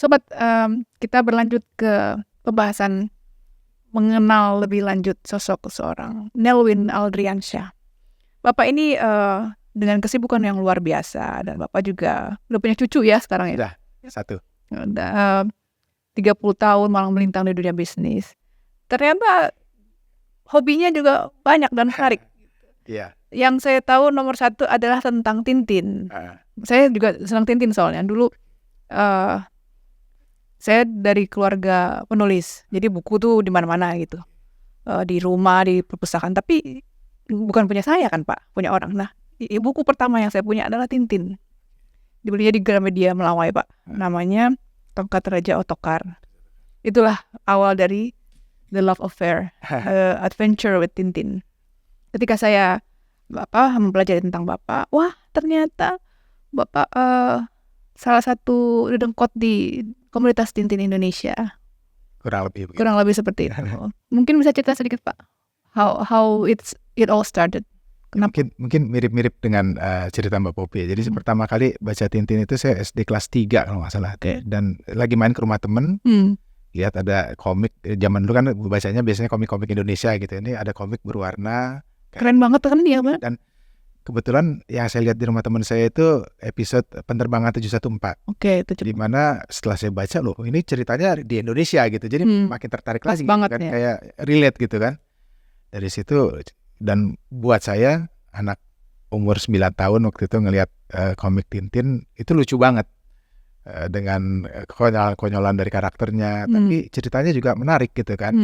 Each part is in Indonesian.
Sobat, kita berlanjut ke pembahasan mengenal lebih lanjut sosok seorang Nelwyn Aldriansyah. Bapak ini dengan kesibukan yang luar biasa, dan Bapak juga udah punya cucu ya sekarang ya? Udah, 1. Udah 30 tahun malang melintang di dunia bisnis. Ternyata hobinya juga banyak dan menarik. Iya. Yang saya tahu nomor 1 adalah tentang Tintin. Saya juga senang Tintin soalnya. Dulu saya dari keluarga penulis, jadi buku tuh di mana-mana gitu, di rumah, di perpustakaan. Tapi bukan punya saya kan Pak, punya orang. Nah, buku pertama yang saya punya adalah Tintin. Dibelinya di Gramedia Melawai Pak. Namanya Tongkat Raja Ottokar. Itulah awal dari The Love Affair, Adventure with Tintin. Ketika saya mempelajari tentang Bapak, wah ternyata Bapak salah satu dedengkot di komunitas Tintin Indonesia. Kurang lebih begitu. Kurang lebih seperti itu. Mungkin bisa cerita sedikit Pak, how it all started. Kenapa? Mungkin mirip-mirip dengan cerita Mbak Popi. Jadi pertama kali baca Tintin itu saya SD kelas 3 kalau nggak salah. Dan lagi main ke rumah temen, lihat ada komik. Zaman dulu kan bacanya biasanya komik-komik Indonesia gitu. Ini ada komik berwarna. Keren banget kan dia Pak. Dan kebetulan yang saya lihat di rumah teman saya itu episode Penerbangan 714. Oke, itu di mana setelah saya baca, loh ini ceritanya di Indonesia gitu. Jadi makin tertarik lagi banget, kan, ya. kayak relate gitu kan. Dari situ, dan buat saya anak umur 9 tahun waktu itu ngelihat komik Tintin itu lucu banget. Dengan konyolan dari karakternya, tapi ceritanya juga menarik gitu kan.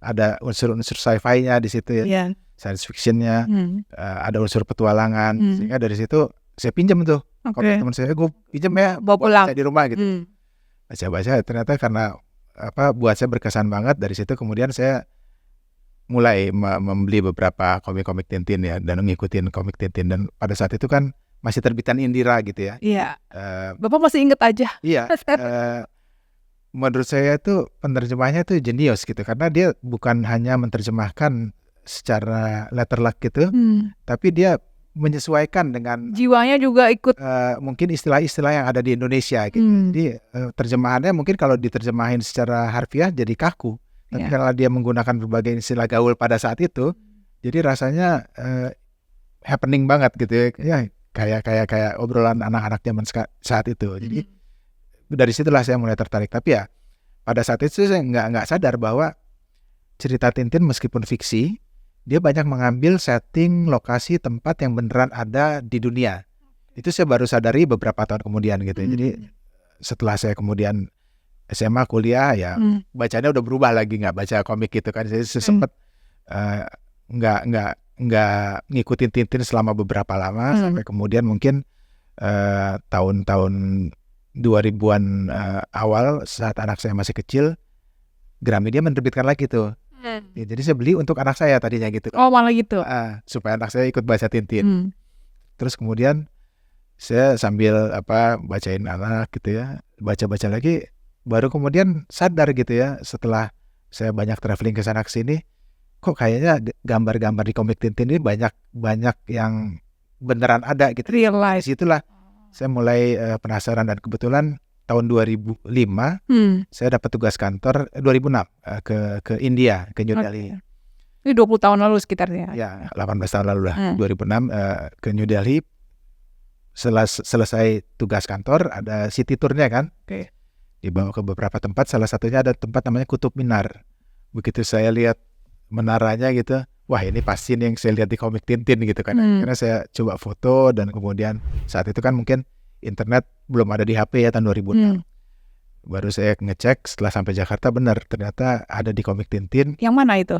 Ada unsur-unsur sci-fi-nya di situ ya. Science fiction-nya, ada unsur petualangan, sehingga dari situ saya pinjam tuh komik teman saya, gue pinjam ya bawa pulang di rumah gitu. Baca-baca ternyata karena buat saya berkesan banget. Dari situ kemudian saya mulai membeli beberapa komik-komik Tintin ya, dan ngikutin komik Tintin. Dan pada saat itu kan masih terbitan Indira gitu ya. Iya. Bapak masih inget aja. Iya. Menurut saya itu penerjemahnya tuh jenius gitu, karena dia bukan hanya menerjemahkan secara letterluck gitu, tapi dia menyesuaikan dengan jiwanya juga ikut mungkin istilah-istilah yang ada di Indonesia gitu. Jadi terjemahannya mungkin kalau diterjemahin secara harfiah jadi kaku, tapi kalau dia menggunakan berbagai istilah gaul pada saat itu, jadi rasanya happening banget gitu ya, kayak obrolan anak-anak zaman saat itu. Jadi dari situlah saya mulai tertarik. Tapi ya pada saat itu saya nggak sadar bahwa cerita Tintin meskipun fiksi, dia banyak mengambil setting, lokasi, tempat yang beneran ada di dunia. Itu saya baru sadari beberapa tahun kemudian gitu. Jadi setelah saya kemudian SMA, kuliah ya, bacanya udah berubah lagi, nggak baca komik gitu kan. Jadi saya sempat nggak ngikutin Tintin selama beberapa lama, sampai kemudian mungkin tahun-tahun 2000-an awal saat anak saya masih kecil, Gramedia menerbitkan lagi tuh. Ya, jadi saya beli untuk anak saya tadinya gitu. Oh malah gitu. Supaya anak saya ikut baca Tintin. Terus kemudian saya sambil bacain anak gitu ya, baca-baca lagi, baru kemudian sadar gitu ya, setelah saya banyak traveling ke sana kesini, kok kayaknya gambar-gambar di komik Tintin ini banyak yang beneran ada gitu. Real life. Disitulah saya mulai penasaran, dan kebetulan tahun 2005 saya dapat tugas kantor 2006 ke India, ke New Delhi. Ini 20 tahun lalu sekitarnya. Ya, 18 tahun lalu lah. 2006 ke New Delhi. Selesai tugas kantor, ada city tournya kan. Dibawa ke beberapa tempat, salah satunya ada tempat namanya Kutub Minar. Begitu saya lihat menaranya gitu, wah ini pasti yang saya lihat di komik Tintin gitu kan. Karena saya coba foto, dan kemudian saat itu kan mungkin internet belum ada di HP ya, tahun 2006. Baru saya ngecek setelah sampai Jakarta, benar ternyata ada di komik Tintin. Yang mana itu?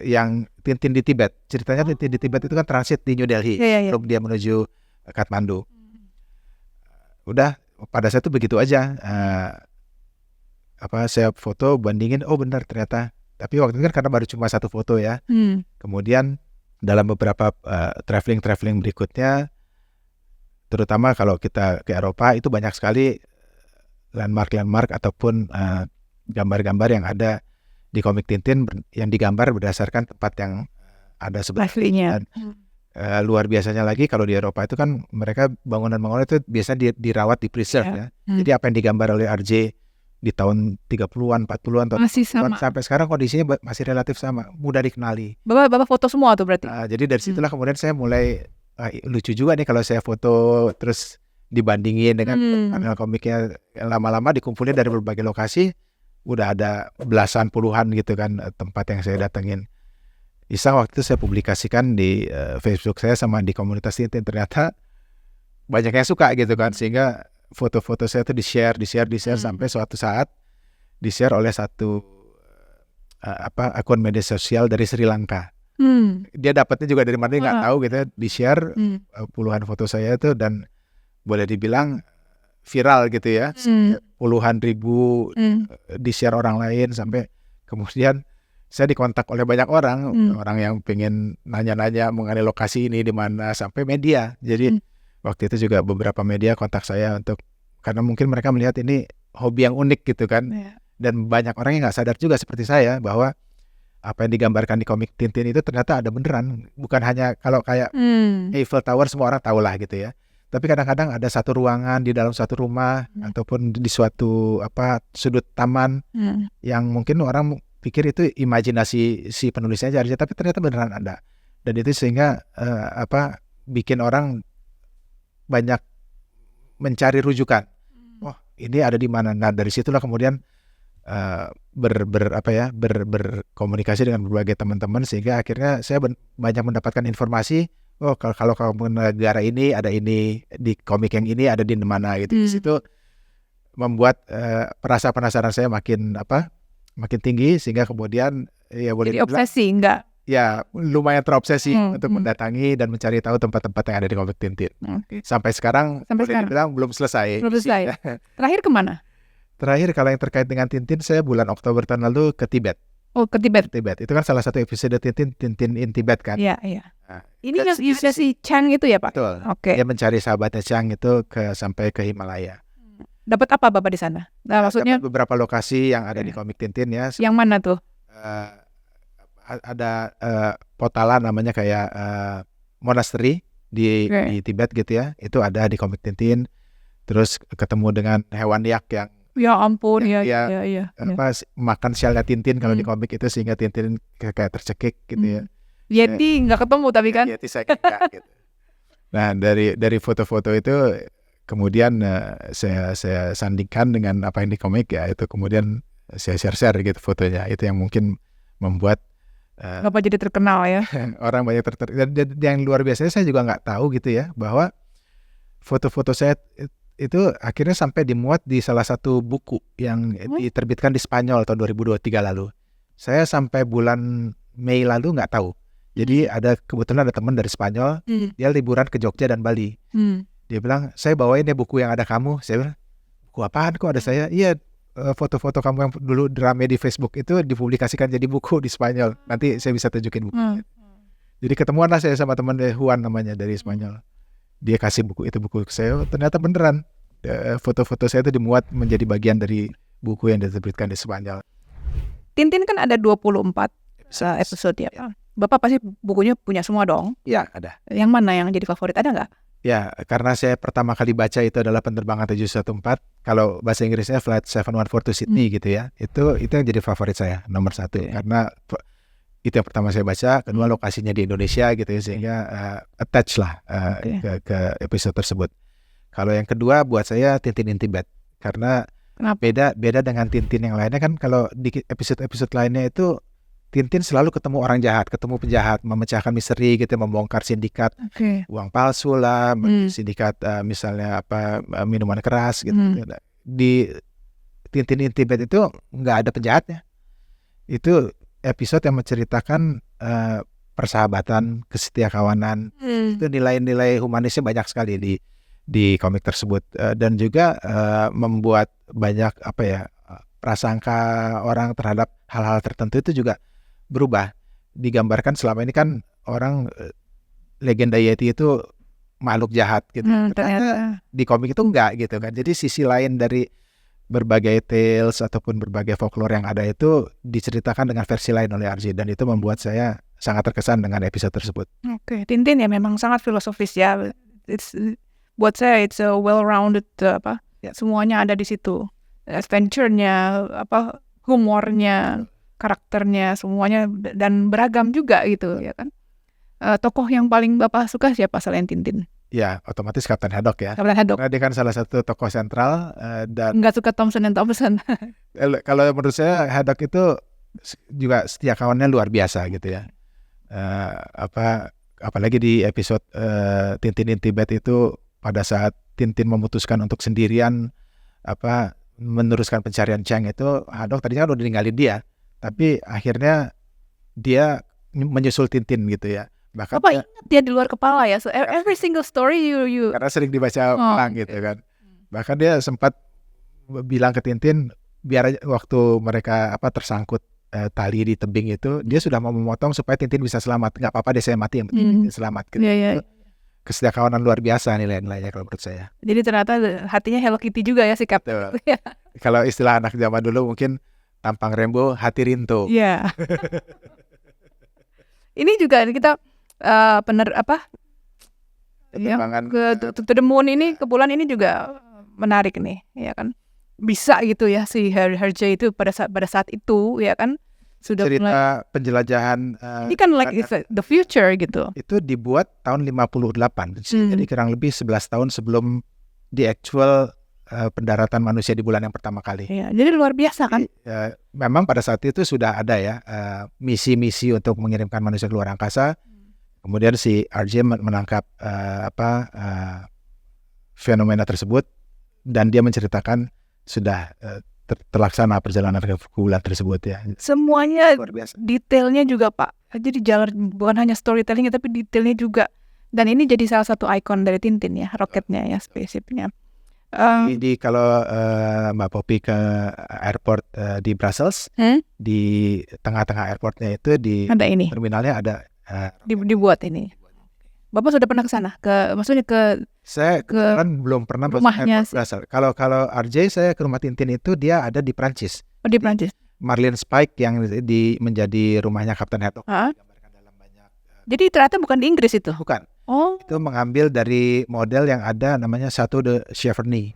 Yang Tintin di Tibet. Ceritanya Tintin di Tibet itu kan transit di New Delhi, sebelum dia menuju Kathmandu. Udah pada saat itu begitu aja. Saya foto, bandingin, oh benar ternyata. Tapi waktu itu kan karena baru cuma satu foto ya. Kemudian dalam beberapa traveling berikutnya, terutama kalau kita ke Eropa, itu banyak sekali landmark ataupun gambar-gambar yang ada di komik Tintin yang digambar berdasarkan tempat yang ada aslinya. luar biasanya lagi kalau di Eropa itu kan mereka bangunan-bangunan itu biasanya dirawat, di-preserve ya. Jadi apa yang digambar oleh RJ di tahun 30-an, 40-an, tahun Masih 50-an, sama. sampai sekarang kondisinya masih relatif sama, mudah dikenali. Bapak foto semua tuh berarti. Jadi dari situlah kemudian saya mulai lucu juga nih kalau saya foto terus dibandingin dengan panel komiknya, lama-lama dikumpulin dari berbagai lokasi, udah ada belasan puluhan gitu kan tempat yang saya datengin. Iseng waktu itu saya publikasikan di Facebook saya sama di komunitas Tintin, ternyata banyak yang suka gitu kan, sehingga foto-foto saya tuh di-share sampai suatu saat di-share oleh satu akun media sosial dari Sri Lanka. Dia dapatnya juga dari mana nggak tahu gitu, di-share puluhan foto saya itu dan boleh dibilang viral gitu ya, puluhan ribu di-share orang lain, sampai kemudian saya dikontak oleh banyak orang yang pengen nanya-nanya mengenai lokasi ini di mana, sampai media. Jadi waktu itu juga beberapa media kontak saya karena mungkin mereka melihat ini hobi yang unik gitu kan. Dan banyak orang yang nggak sadar juga seperti saya bahwa apa yang digambarkan di komik Tintin itu ternyata ada beneran. Bukan hanya kalau kayak Eiffel Tower semua orang tahu lah gitu ya. Tapi kadang-kadang ada satu ruangan di dalam suatu rumah ataupun di suatu sudut taman yang mungkin orang pikir itu imajinasi si penulisnya aja, tapi ternyata beneran ada. Dan itu sehingga bikin orang banyak mencari rujukan. Oh, ini ada di mana? Nah, dari situlah kemudian berkomunikasi dengan berbagai teman-teman, sehingga akhirnya saya banyak mendapatkan informasi. Oh, kalau kamu negara ini ada ini, di komik yang ini ada di mana gitu. Di situ membuat rasa penasaran saya makin tinggi, sehingga kemudian ya boleh jadi obsesi enggak? Ya lumayan terobsesi untuk mendatangi dan mencari tahu tempat-tempat yang ada di komik Tintin. Sampai sekarang boleh dibilang belum selesai. Terakhir kemana? Terakhir kalau yang terkait dengan Tintin, saya bulan Oktober tahun lalu ke Tibet. Oh, ke Tibet. Itu kan salah satu episode Tintin in Tibet kan. Iya. Nah, ini yang si Chang itu ya, Pak? Betul. Dia mencari sahabatnya Chang itu sampai ke Himalaya. Dapat apa Bapak di sana? Nah, maksudnya dapat beberapa lokasi yang ada di komik Tintin ya. Yang mana tuh? Ada Potala namanya, kayak monastery di Tibet gitu ya. Itu ada di komik Tintin. Terus ketemu dengan hewan yak yang ya ampun, ya. Makan sialnya Tintin kalau di komik itu, sehingga Tintin kayak tercekik gitu ya. Yeti nggak ketemu tapi kan? Yeti saya enggak gitu. Nah, dari foto-foto itu kemudian saya sandingkan dengan apa yang di komik ya, itu kemudian saya share gitu fotonya. Itu yang mungkin membuat Bapak jadi terkenal ya. Orang banyak dan yang luar biasa, saya juga nggak tahu gitu ya, bahwa foto-foto saya itu akhirnya sampai dimuat di salah satu buku yang diterbitkan di Spanyol tahun 2023 lalu. Saya sampai bulan Mei lalu nggak tahu. Jadi kebetulan ada teman dari Spanyol, dia liburan ke Jogja dan Bali. Dia bilang, saya bawain deh buku yang ada kamu. Saya bilang, buku apaan kok ada saya? Iya, foto-foto kamu yang dulu rame di Facebook itu dipublikasikan jadi buku di Spanyol. Nanti saya bisa tunjukin bukunya. Jadi ketemuan lah saya sama teman Juan namanya dari Spanyol. Dia kasih buku ke saya, ternyata beneran foto-foto saya itu dimuat menjadi bagian dari buku yang diterbitkan di Spanyol. Tintin kan ada 24 episode ya Pak. Bapak pasti bukunya punya semua dong? Ya, ada. Yang mana yang jadi favorit, ada nggak? Ya, karena saya pertama kali baca itu adalah penerbangan 714. Kalau bahasa Inggrisnya Flight 714 to Sydney gitu ya. Itu yang jadi favorit saya, nomor 1. Karena itu yang pertama saya baca, kedua lokasinya di Indonesia gitu ya, sehingga attach lah ke episode tersebut. Kalau yang kedua buat saya Tintin in Tibet, karena beda dengan Tintin yang lainnya kan. Kalau di episode lainnya itu Tintin selalu ketemu orang jahat, ketemu penjahat, memecahkan misteri gitu, membongkar sindikat uang palsu lah, sindikat misalnya minuman keras gitu. Di Tintin in Tibet itu nggak ada penjahatnya. Itu episode yang menceritakan persahabatan, kesetiakawanan. Itu nilai-nilai humanisnya banyak sekali di komik tersebut, dan juga membuat banyak prasangka orang terhadap hal-hal tertentu itu juga berubah. Digambarkan selama ini kan orang legenda Yeti itu makhluk jahat gitu. Ternyata di komik itu enggak gitu kan. Jadi sisi lain dari berbagai tales ataupun berbagai folklore yang ada itu diceritakan dengan versi lain oleh RJ, dan itu membuat saya sangat terkesan dengan episode tersebut. Oke, Tintin ya memang sangat filosofis ya. Buat saya it's a well-rounded semuanya ada di situ. Adventure-nya, humornya, karakternya semuanya dan beragam juga gitu ya kan. Tokoh yang paling Bapak suka siapa selain Tintin? Ya, otomatis Kapten Haddock ya. Kapten Haddock. Karena dia kan salah satu tokoh sentral dan Nggak suka Thompson and Thompson. kalau menurut saya Haddock itu juga setia kawannya luar biasa gitu ya. Apalagi di episode Tintin in Tibet itu pada saat Tintin memutuskan untuk sendirian meneruskan pencarian Chang itu, Haddock tadinya udah ninggalin dia, tapi akhirnya dia menyusul Tintin gitu ya. Bahkan Bapak ingat dia di luar kepala ya. So every single story you karena sering dibaca ulang gitu kan. Bahkan dia sempat bilang ke Tintin biar waktu mereka tersangkut tali di tebing itu, dia sudah mau memotong supaya Tintin bisa selamat. Nggak apa-apa deh saya mati, yang penting selamat gitu. Kesetiakawanan luar biasa nilai-nilainya kalau menurut saya. Jadi ternyata hatinya Hello Kitty juga ya sikap. Kalau istilah anak zaman dulu mungkin tampang Rembo, hati Rinto. Iya. Ini juga kita to the moon ini, ke bulan ini juga menarik nih, ya kan? Bisa gitu ya si Hergé itu pada saat itu ya kan sudah cerita penjelajahan ini kan like the future gitu. Itu dibuat tahun 58. Jadi kurang lebih 11 tahun sebelum the actual pendaratan manusia di bulan yang pertama kali. Iya, jadi luar biasa kan? Memang pada saat itu sudah ada ya misi-misi untuk mengirimkan manusia ke luar angkasa. Kemudian si RJ menangkap fenomena tersebut dan dia menceritakan sudah terlaksana perjalanan ke bulan tersebut ya. Semuanya detailnya juga Pak. Jadi bukan hanya storytellingnya tapi detailnya juga. Dan ini jadi salah satu ikon dari Tintin ya, roketnya ya, spaceshipnya. Kalau Mbak Poppy ke airport di Brussels, di tengah-tengah airportnya itu di ada ini. Terminalnya ada dibuat ini. Bapak sudah pernah ke sana? Saya kan belum pernah rumahnya Brussels. Kalau RJ saya ke rumah Tintin itu dia ada di Prancis. Oh, di Prancis. Marlin Spike yang menjadi rumahnya Kapten Haddock. Jadi ternyata bukan di Inggris itu? Bukan. Oh. Itu mengambil dari model yang ada namanya Chateau de Cheverny.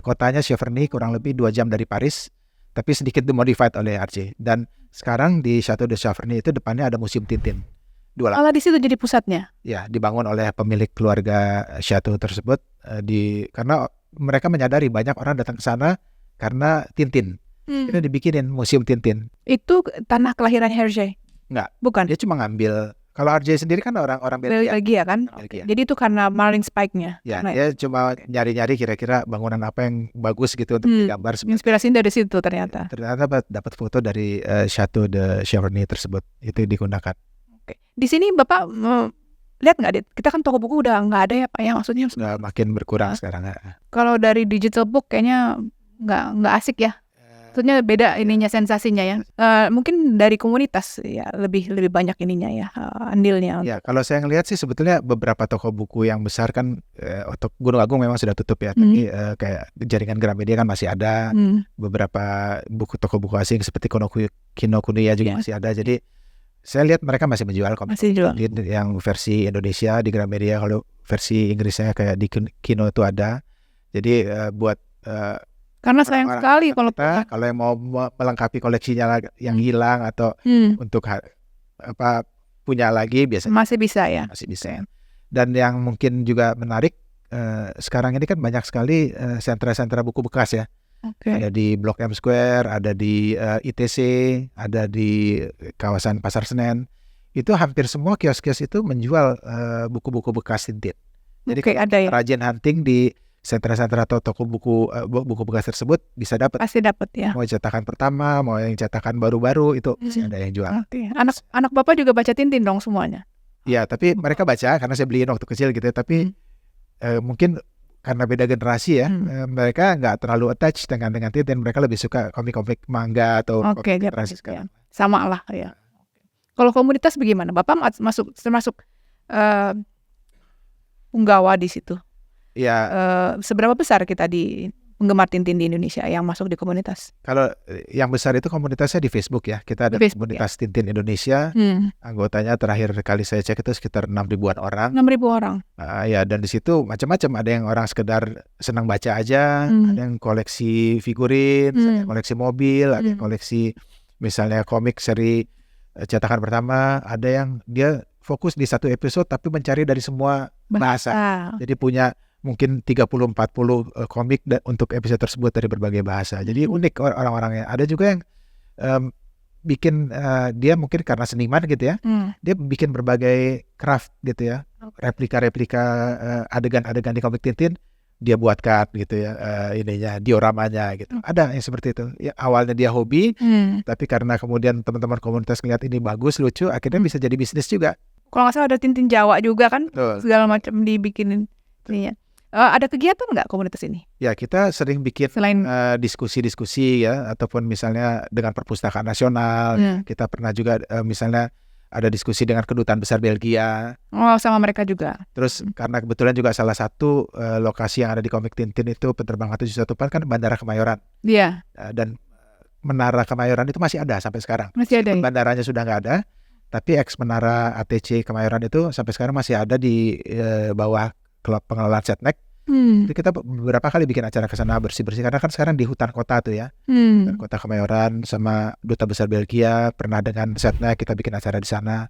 Kotanya Cheverny kurang lebih 2 jam dari Paris, tapi sedikit dimodified oleh RJ. Dan sekarang di Chateau de Cheverny itu depannya ada museum Tintin. Malah di situ jadi pusatnya? Ya, dibangun oleh pemilik keluarga Chateau tersebut karena mereka menyadari banyak orang datang ke sana karena Tintin. Ini dibikinin museum Tintin. Itu tanah kelahiran Hergé? Enggak. Bukan? Dia cuma ngambil. Kalau RJ sendiri kan orang Belgia kan? Belgia. Jadi itu karena Marlin Spike-nya. Ya, dia cuma nyari-nyari kira-kira bangunan apa yang bagus gitu untuk digambar. Inspirasinya dari situ ternyata. Ternyata dapat foto dari Chateau de Cheverny tersebut. Itu digunakan. Oke. Di sini Bapak lihat nggak? Kita kan toko buku udah nggak ada ya Pak ya, maksudnya sudah makin berkurang sekarang. Kalau dari digital book kayaknya nggak asik ya. Maksudnya beda ininya, sensasinya ya. Mungkin dari komunitas ya lebih banyak ininya ya, andilnya. Ya, kalau saya ngelihat sih sebetulnya beberapa toko buku yang besar kan untuk Gunung Agung memang sudah tutup ya. Tapi kayak jaringan Gramedia kan masih ada. Beberapa toko buku asing seperti Kinokuniya juga masih ada. Jadi saya lihat mereka masih menjual komik. Masih jual. Yang versi Indonesia di Gramedia, kalau versi Inggrisnya kayak di Kino itu ada. Jadi buat karena sayang sekali kalau yang mau melengkapi koleksinya yang hilang atau untuk punya lagi biasanya masih bisa ya. Masih bisa. Dan yang mungkin juga menarik sekarang ini kan banyak sekali sentra-sentra buku bekas ya. Ada di Blok M Square, ada di ITC, ada di kawasan Pasar Senen. Itu hampir semua kios-kios itu menjual buku-buku bekas Tintin. Jadi ada ya. Rajin hunting di sentra-sentra atau toko buku bekas tersebut bisa dapat. Pasti dapat ya. Mau cetakan pertama, mau yang cetakan baru-baru itu masih ada yang jual. Anak Bapak juga baca Tintin dong semuanya? Iya, tapi mereka baca karena saya beliin waktu kecil gitu. Tapi mungkin karena beda generasi ya, mereka nggak terlalu attach dengan Tintin. Mereka lebih suka komik-komik manga atau komik generasi sekarang. Sama lah ya. Kalau komunitas bagaimana? Bapak termasuk punggawa di situ? Ya. Seberapa besar kita di penggemar Tintin di Indonesia yang masuk di komunitas? Kalau yang besar itu komunitasnya di Facebook ya. Kita ada Facebook, komunitas Tintin Indonesia. Anggotanya terakhir kali saya cek itu sekitar 6.000-an orang. 6.000 orang. Ya, dan di situ macam-macam. Ada yang orang sekedar senang baca aja, ada yang koleksi figurin, ada yang koleksi mobil, ada yang koleksi misalnya komik seri cetakan pertama, ada yang dia fokus di satu episode tapi mencari dari semua bahasa. Jadi punya mungkin 30-40 komik untuk episode tersebut dari berbagai bahasa. Jadi unik orang-orangnya. Ada juga yang bikin dia mungkin karena seniman gitu ya, dia bikin berbagai craft gitu ya, replika-replika adegan-adegan di komik Tintin dia buatkan gitu ya, ininya dioramanya gitu. Ada yang seperti itu. Ya, awalnya dia hobi, tapi karena kemudian teman-teman komunitas ngeliat ini bagus, lucu, akhirnya bisa jadi bisnis juga. Kalau nggak salah ada Tintin Jawa juga kan, segala macam dibikinin. Ada kegiatan nggak komunitas ini? Ya, kita sering bikin selain diskusi-diskusi ya, ataupun misalnya dengan Perpustakaan Nasional. Kita pernah juga misalnya ada diskusi dengan Kedutaan Besar Belgia. Sama mereka juga. Terus karena kebetulan juga salah satu lokasi yang ada di komik Tintin itu penerbangan 714 kan Bandara Kemayoran. Iya. Dan Menara Kemayoran itu masih ada sampai sekarang. Masih ada. Bandaranya sudah nggak ada, tapi ex Menara ATC Kemayoran itu sampai sekarang masih ada di bawah klub pengelolaan Setnek. Jadi kita beberapa kali bikin acara ke sana bersih-bersih karena kan sekarang di hutan kota tuh ya. Hutan kota Kemayoran sama Duta Besar Belgia, pernah dengan Setnek kita bikin acara di sana.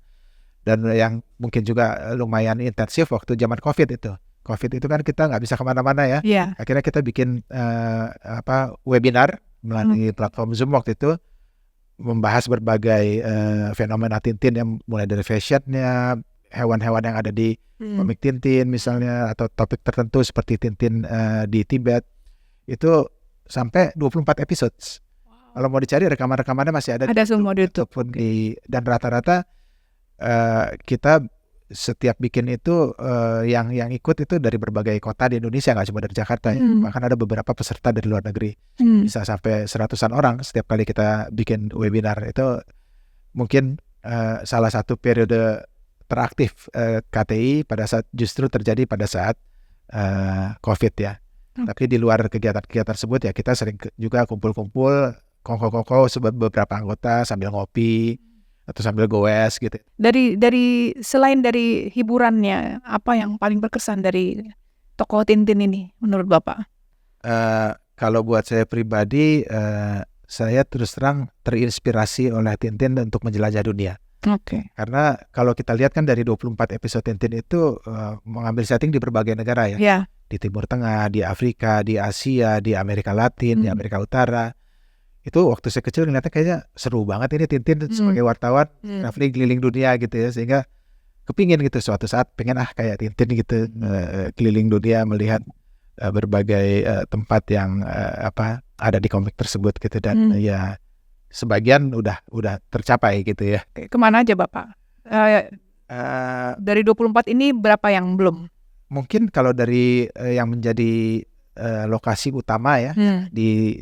Dan yang mungkin juga lumayan intensif waktu zaman Covid itu. Covid itu kan kita nggak bisa kemana-mana ya. Akhirnya kita bikin webinar melalui platform Zoom waktu itu, membahas berbagai fenomena Tintin yang mulai dari fashionnya, hewan-hewan yang ada di komik Tintin misalnya, atau topik tertentu seperti Tintin di Tibet. Itu sampai 24 episode. Kalau mau dicari rekaman-rekamannya masih ada semua di YouTube. Dan rata-rata kita setiap bikin itu yang ikut itu dari berbagai kota di Indonesia, nggak cuma dari Jakarta ya. Bahkan ada beberapa peserta dari luar negeri. Bisa sampai 100-an orang setiap kali kita bikin webinar. Itu mungkin salah satu periode teraktif KTI pada saat justru terjadi pada saat COVID ya. Tapi di luar kegiatan-kegiatan tersebut ya kita sering juga kumpul-kumpul kongko-kongko beberapa anggota sambil ngopi atau sambil goes gitu. Dari selain dari hiburannya, apa yang paling berkesan dari tokoh Tintin ini menurut Bapak? Kalau buat saya pribadi, saya terus terang terinspirasi oleh Tintin untuk menjelajah dunia. Karena kalau kita lihat kan dari 24 episode Tintin itu mengambil setting di berbagai negara ya. Di Timur Tengah, di Afrika, di Asia, di Amerika Latin, di Amerika Utara. Itu waktu saya kecil ngeliatnya kayaknya seru banget ini Tintin sebagai wartawan traveling keliling dunia gitu ya, sehingga kepingin gitu suatu saat pengen kayak Tintin gitu, keliling dunia melihat berbagai tempat yang ada di komik tersebut gitu. Dan ya sebagian udah tercapai gitu ya. Kemana aja Bapak? Dari 24 ini berapa yang belum? Mungkin kalau dari yang menjadi lokasi utama ya,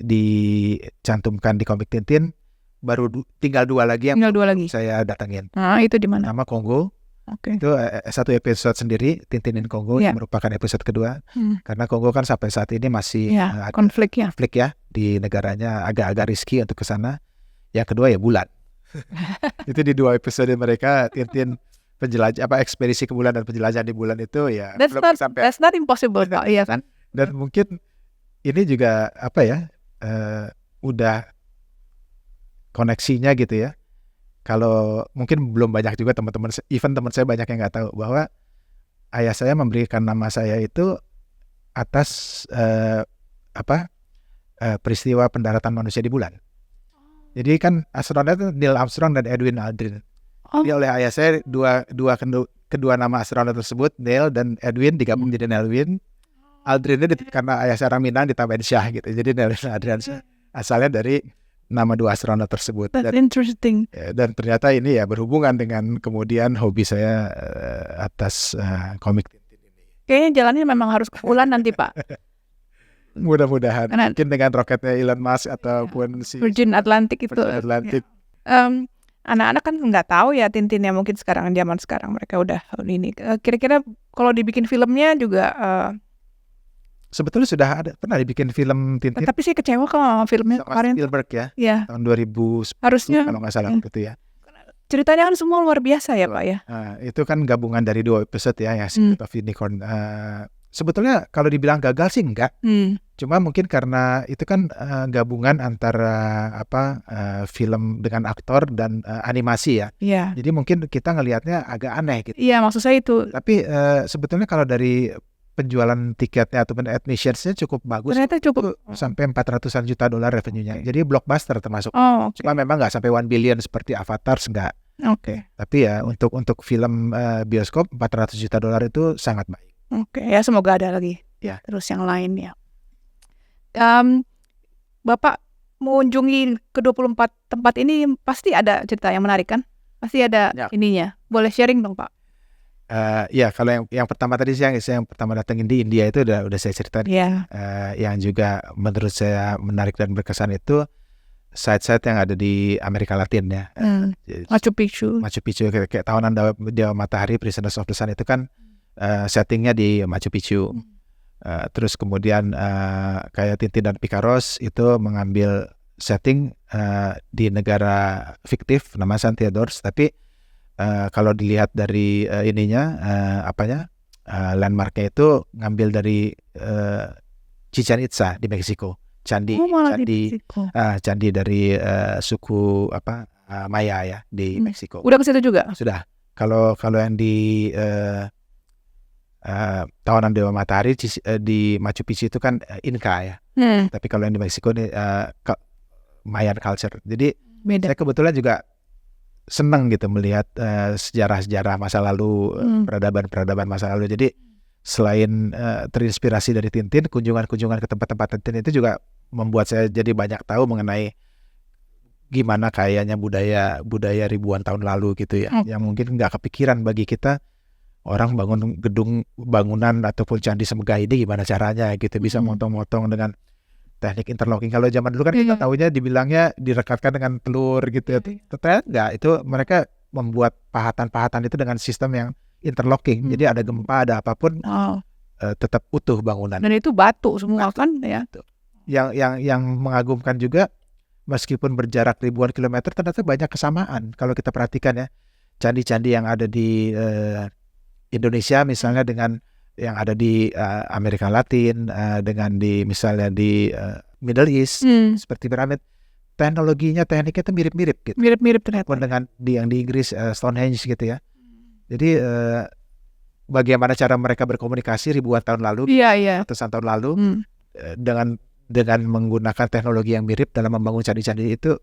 dicantumkan di komik Tintin, baru tinggal dua lagi yang saya datangin. Itu di mana? Nama Kongo. Itu satu episode sendiri, Tintin in Kongo, yang merupakan episode kedua. Karena Kongo kan sampai saat ini masih ada konflik ya di negaranya, agak-agak riski untuk ke sana. Yang kedua ya bulan. Itu di 2 episode mereka Tintin ekspedisi ke bulan dan penjelajahan di bulan itu ya. That's not impossible kok, iya kan? Dan mungkin ini juga udah koneksinya gitu ya. Kalau mungkin belum banyak juga teman-teman saya banyak yang nggak tahu bahwa ayah saya memberikan nama saya itu atas peristiwa pendaratan manusia di bulan. Jadi kan astronot itu Neil Armstrong dan Edwin Aldrin. Jadi oleh ayah saya kedua nama astronot tersebut, Neil dan Edwin, digabung jadi Nelwin. Aldrinnya karena ayah saya orang Minang ditambahin Syah gitu. Jadi Nelwin Aldrin asalnya dari nama 2 astronot tersebut. That's interesting. Dan ternyata ini ya berhubungan dengan kemudian hobi saya atas komik Tintin ini. Kayaknya jalannya memang harus ke bulan nanti Pak. Mudah-mudahan mungkin dengan roketnya Elon Musk ataupun Virgin Atlantic itu. Anak-anak kan nggak tahu ya Tintin ya, mungkin zaman sekarang mereka udah ini. Kira-kira kalau dibikin filmnya juga Sebetulnya sudah ada pernah dibikin film Tintin Tapi saya kecewa sama filmnya sama kemarin. Spielberg ya, Ya, tahun 2010 harusnya kalau nggak salah gitu ya. ceritanya kan semua luar biasa ya Pak ya. Nah, itu kan gabungan dari 2 episode ya, yang Secret of Unicorn. Sebetulnya kalau dibilang gagal sih enggak. Cuma mungkin karena itu kan gabungan antara film dengan aktor dan animasi ya. Iya. Jadi mungkin kita ngelihatnya agak aneh gitu. Iya, maksud saya itu. Tapi sebetulnya kalau dari penjualan tiketnya ataupun admissionsnya cukup bagus. Ternyata cukup. Sampai 400-an juta dolar revenue-nya. Jadi blockbuster termasuk. Oh, Cuma memang nggak sampai 1 billion seperti Avatar, enggak. Oke. Tapi ya untuk film bioskop 400 juta dolar itu sangat baik. Oke, ya semoga ada lagi. Ya. Terus yang lain ya. Bapak mengunjungi ke-24 tempat ini pasti ada cerita yang menarik kan? Pasti ada Ya. ininya. Boleh sharing dong Pak? Ya kalau yang pertama tadi saya yang pertama datangin di India itu udah saya ceritain. Iya. Yang juga menurut saya menarik dan berkesan itu site-site yang ada di Amerika Latin ya. Machu Picchu. Machu Picchu kayak Tahunan Dewa Matahari, Prisoners of the Sun itu kan settingnya di Machu Picchu. Terus kemudian kayak Tintin dan Picaros itu mengambil setting di negara fiktif nama San Theodore, tapi kalau dilihat dari landmarknya itu ngambil dari Chichén Itzá di Meksiko, candi dari suku Maya ya di Meksiko. Udah ke situ juga? Sudah. Kalau yang di Tahunan Dewa Matahari di Machu Picchu itu kan Inca ya. Tapi kalau yang di Meksiko ini Mayan culture. Jadi beda. Saya kebetulan juga senang gitu melihat sejarah-sejarah masa lalu, peradaban-peradaban masa lalu. Jadi selain terinspirasi dari Tintin, kunjungan-kunjungan ke tempat-tempat Tintin itu juga membuat saya jadi banyak tahu mengenai gimana kayanya budaya ribuan tahun lalu gitu ya, yang mungkin nggak kepikiran bagi kita. Orang bangun bangunan ataupun candi semegah ini gimana caranya gitu, bisa motong-motong dengan teknik interlocking. Kalau zaman dulu kan kita tahunya dibilangnya direkatkan dengan telur gitu. Ternyata enggak, itu mereka membuat pahatan-pahatan itu dengan sistem yang interlocking. Jadi ada gempa, ada apapun tetap utuh bangunan. Dan itu batu semua kan ya. Yang mengagumkan juga, meskipun berjarak ribuan kilometer, ternyata banyak kesamaan kalau kita perhatikan ya. Candi-candi yang ada di Indonesia misalnya dengan yang ada di Amerika Latin, dengan misalnya di Middle East, seperti piramid, tekniknya itu mirip-mirip gitu. Mirip-mirip ternyata. Dengan yang di Inggris Stonehenge gitu ya. Jadi bagaimana cara mereka berkomunikasi ribuan tahun lalu, ratusan tahun lalu, dengan menggunakan teknologi yang mirip dalam membangun candi-candi itu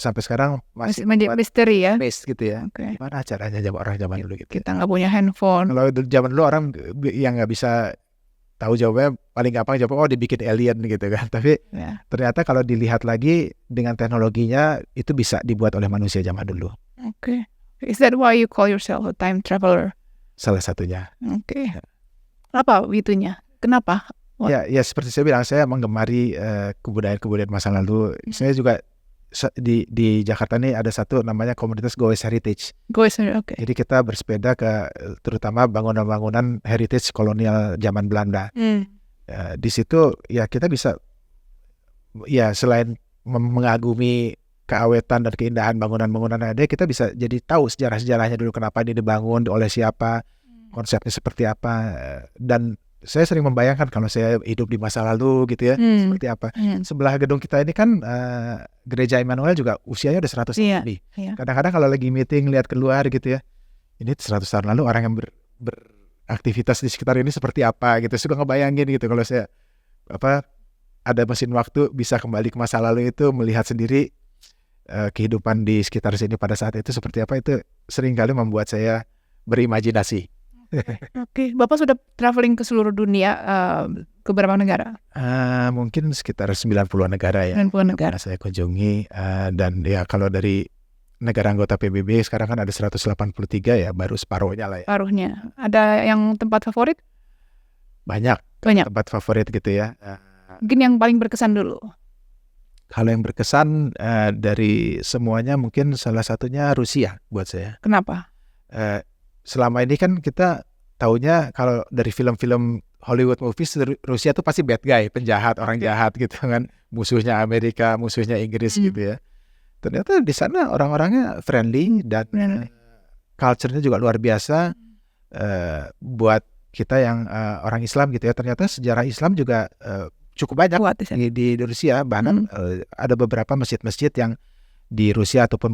sampai sekarang masih misteri ya. Base gitu ya. Gimana caranya orang zaman dulu gitu. Kita nggak punya handphone. Kalau zaman dulu orang yang nggak bisa tahu jawabannya, paling gampang jawab dibikin alien gitu kan. Tapi ternyata kalau dilihat lagi dengan teknologinya itu bisa dibuat oleh manusia zaman dulu. Is that why you call yourself a time traveler? Salah satunya. Apa itunya? Kenapa? Ya seperti saya bilang, saya menggemari kebudayaan masa lalu. Saya juga di Jakarta ini ada satu namanya komunitas Goes Heritage. Jadi kita bersepeda ke terutama bangunan-bangunan heritage kolonial zaman Belanda. Di situ ya kita bisa selain mengagumi keawetan dan keindahan bangunan-bangunan yang ada, kita bisa jadi tahu sejarah-sejarahnya dulu, kenapa ini dibangun, oleh siapa, konsepnya seperti apa. Dan saya sering membayangkan kalau saya hidup di masa lalu gitu ya, seperti apa. Sebelah gedung kita ini kan gereja Immanuel juga usianya udah 100 tahun lebih. Kadang-kadang kalau lagi meeting lihat keluar gitu ya, ini 100 tahun lalu orang yang beraktivitas di sekitar ini seperti apa gitu. Suka ngebayangin gitu, kalau saya ada mesin waktu bisa kembali ke masa lalu itu, melihat sendiri kehidupan di sekitar sini pada saat itu seperti apa, itu sering kali membuat saya berimajinasi. Bapak sudah traveling ke seluruh dunia, ke berapa negara? Mungkin sekitar 90-an negara ya. 90 negara. Saya kunjungi, dan ya kalau dari negara anggota PBB sekarang kan ada 183 ya, baru separuhnya lah ya. Separuhnya. Ada yang tempat favorit? Banyak. Tempat favorit gitu ya. Mungkin yang paling berkesan dulu. Kalau yang berkesan dari semuanya mungkin salah satunya Rusia buat saya. Kenapa? Selama ini kan kita taunya kalau dari film-film Hollywood movies Rusia tuh pasti bad guy, penjahat, orang jahat gitu kan, musuhnya Amerika, musuhnya Inggris gitu ya. Ternyata di sana orang-orangnya friendly dan culture-nya juga luar biasa. Buat kita yang orang Islam gitu ya, ternyata sejarah Islam juga cukup banyak di Rusia. Bahkan ada beberapa masjid-masjid yang di Rusia ataupun